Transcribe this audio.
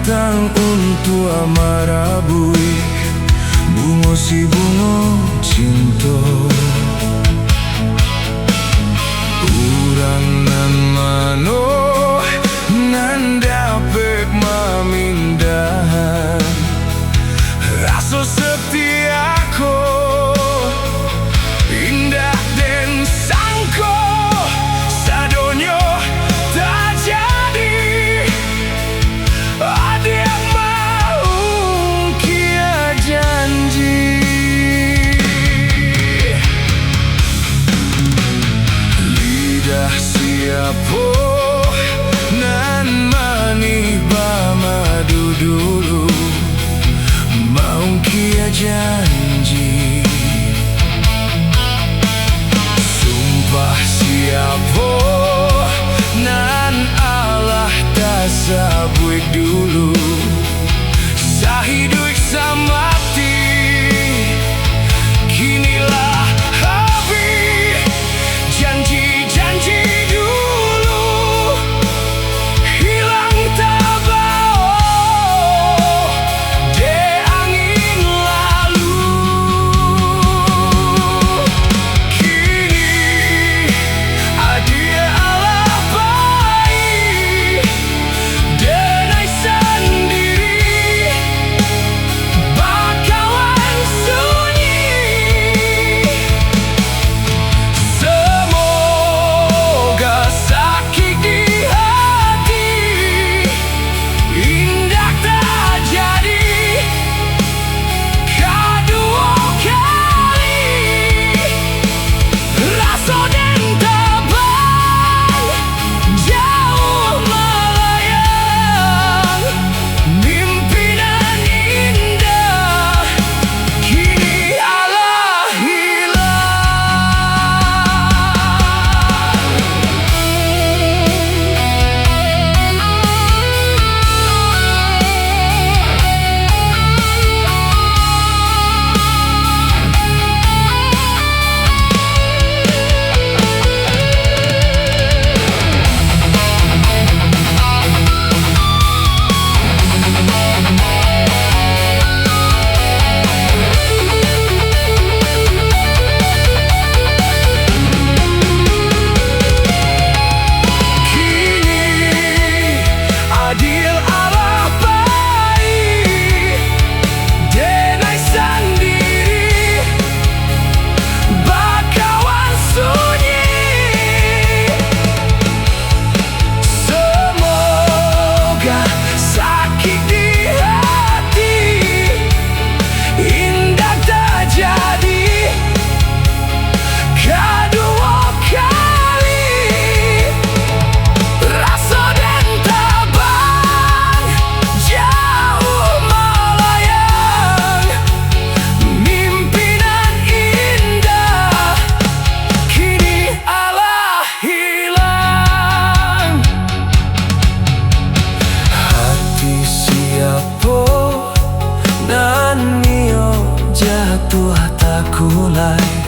Datang untuk amarabui bungo si bungo cinta urang nan mano nan dapat memindahan rasa setiaku indah dan sangko sadonyo tak jadi. Ada yang mau kia janji lidah siapa nan manis madu dulu mau kia janji sumpah siapa nan Allah tak sabuk dulu sahidup samati kinilah habis janji-janji dulu hilang tak bau de angin lalu kini adia Allah baik denai sendiri bakawan sunyi semoga sakit di hati indah tak jadi kedua kali rasa dan tabang jauh melayang mimpinan indah kini Allah adil Allah baik denai sendiri bakawan sunyi semoga sakit di hati indah tak jadi kedua kali rasa dan tabang jauh melayang mimpinan indah kini Allah hilang hati siapa dan nio jatuh tak kulai